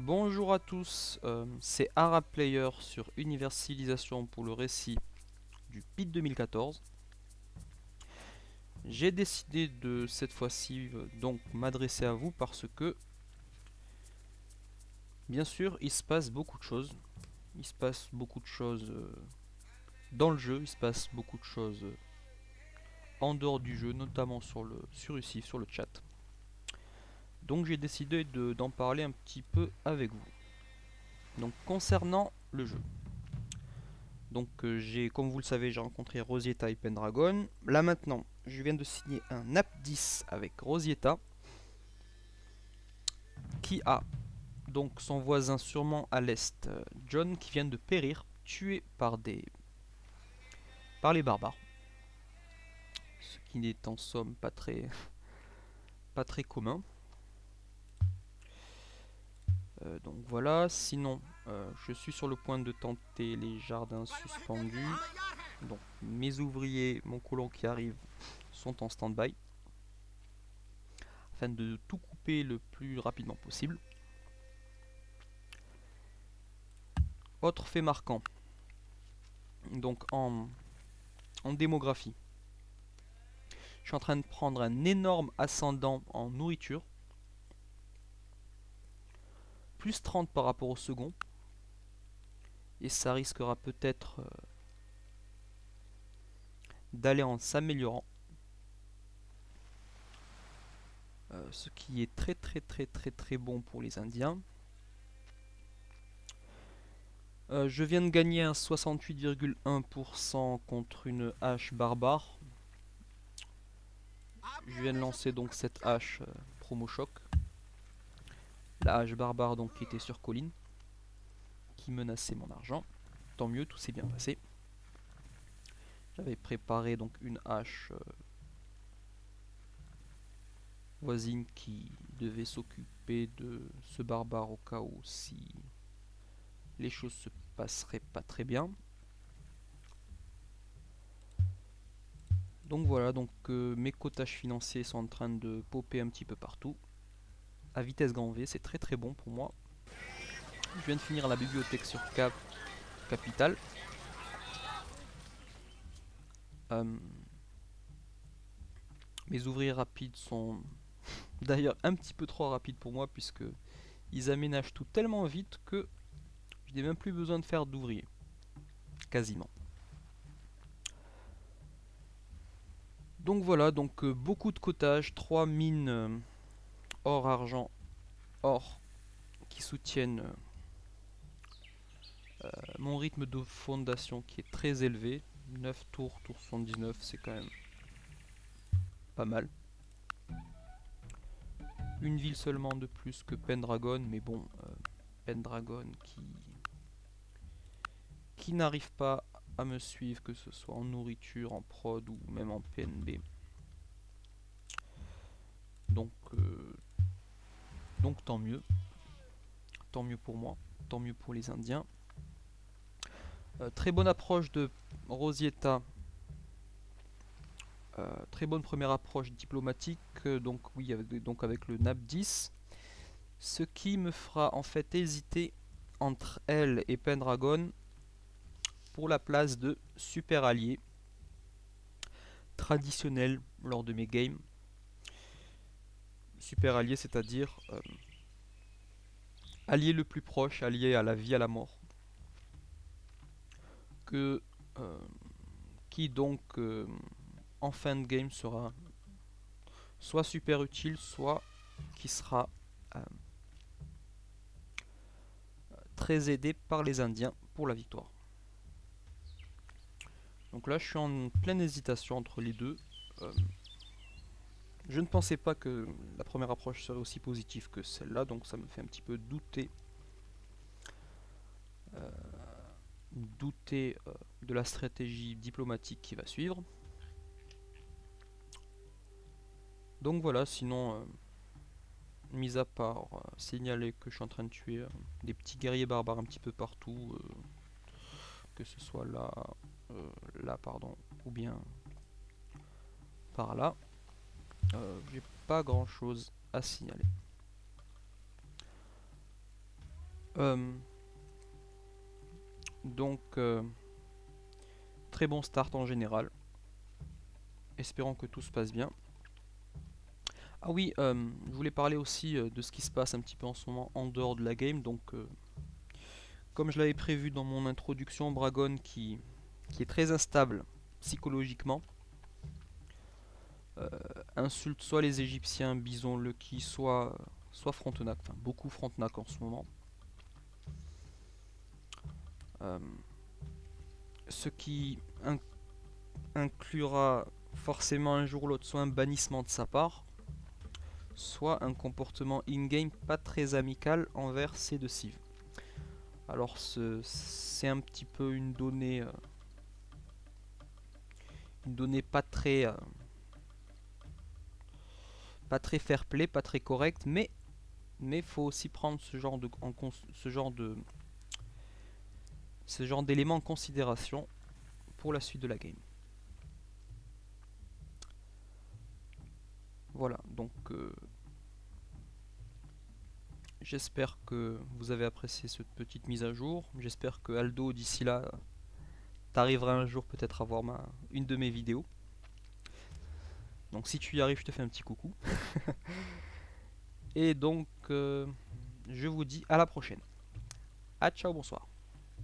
Bonjour à tous, c'est Arab Player sur Univers Civilisation pour le récit du PIT 2014. J'ai décidé de cette fois-ci donc m'adresser à vous parce que bien sûr il se passe beaucoup de choses. Il se passe beaucoup de choses dans le jeu, il se passe beaucoup de choses en dehors du jeu, notamment sur ici, sur le chat. Donc j'ai décidé d'en parler un petit peu avec vous. Donc concernant le jeu. Donc comme vous le savez, j'ai rencontré Rosietta et Pendragon. Là maintenant, je viens de signer un app 10 avec Rosietta, qui a donc son voisin sûrement à l'est, John, qui vient de périr, tué par les barbares. Ce qui n'est en somme pas très commun. Donc voilà, sinon je suis sur le point de tenter les jardins suspendus. Donc mes ouvriers, mon colon qui arrive, sont en stand-by afin de tout couper le plus rapidement possible. Autre fait marquant, donc en démographie, je suis en train de prendre un énorme ascendant en nourriture, plus 30 par rapport au second, et ça risquera peut-être d'aller en s'améliorant, ce qui est très bon pour les Indiens. Je viens de gagner un 68,1% contre une hache barbare. Je viens de lancer donc cette hache promo choc. La hache barbare donc qui était sur colline, qui menaçait mon argent. Tant mieux, tout s'est bien passé. J'avais préparé donc une hache voisine qui devait s'occuper de ce barbare au cas où si les choses se passeraient pas très bien. Donc voilà, donc mes cotages financiers sont en train de popper un petit peu partout. À vitesse grand V, c'est très bon pour moi. Je viens de finir la bibliothèque sur Capital. Euh, Mes ouvriers rapides sont d'ailleurs un petit peu trop rapides pour moi puisque ils aménagent tout tellement vite que je n'ai même plus besoin de faire d'ouvriers. Quasiment. Donc voilà, donc beaucoup de cotage, 3 mines or, argent, or qui soutiennent mon rythme de fondation qui est très élevé. 9 tours, tour 79, c'est quand même pas mal. Une ville seulement de plus que Pendragon, mais bon, Pendragon qui n'arrive pas à me suivre, que ce soit en nourriture, en prod ou même en PNB. Donc, donc tant mieux pour moi, tant mieux pour les Indiens. Très bonne approche de Rosietta, très bonne première approche diplomatique, donc oui, avec le NAP 10, ce qui me fera en fait hésiter entre elle et Pendragon pour la place de super allié traditionnel lors de mes games. Super allié, c'est-à-dire allié le plus proche, allié à la vie, à la mort, que qui donc en fin de game sera soit super utile, soit qui sera euh, très aidé par les Indiens pour la victoire. Donc là, je suis en pleine hésitation entre les deux. Euh, je ne pensais pas que la première approche serait aussi positive que celle-là, donc ça me fait un petit peu douter de la stratégie diplomatique qui va suivre. Donc voilà, sinon, mis à part signaler que je suis en train de tuer des petits guerriers barbares un petit peu partout, que ce soit là pardon, ou bien par là, j'ai pas grand chose à signaler. Euh, donc, très bon start en général. Espérons que tout se passe bien. Ah oui, je voulais parler aussi de ce qui se passe un petit peu en ce moment en dehors de la game. Donc, comme je l'avais prévu dans mon introduction, Bragon qui est très instable psychologiquement, insulte soit les Égyptiens, Bison, Lucky, soit Frontenac, enfin beaucoup Frontenac en ce moment. Euh, Ce qui inclura forcément un jour ou l'autre soit un bannissement de sa part, soit un comportement in-game pas très amical envers ces deux cives. Alors c'est un petit peu une donnée pas très fair play, pas très correcte, mais faut aussi prendre ce genre d'éléments en considération pour la suite de la game. Voilà, donc j'espère que vous avez apprécié cette petite mise à jour. J'espère que Aldo, d'ici là, t'arriveras un jour peut-être à voir une de mes vidéos. Donc si tu y arrives, je te fais un petit coucou. Et donc, je vous dis à la prochaine. Ah ciao, bonsoir.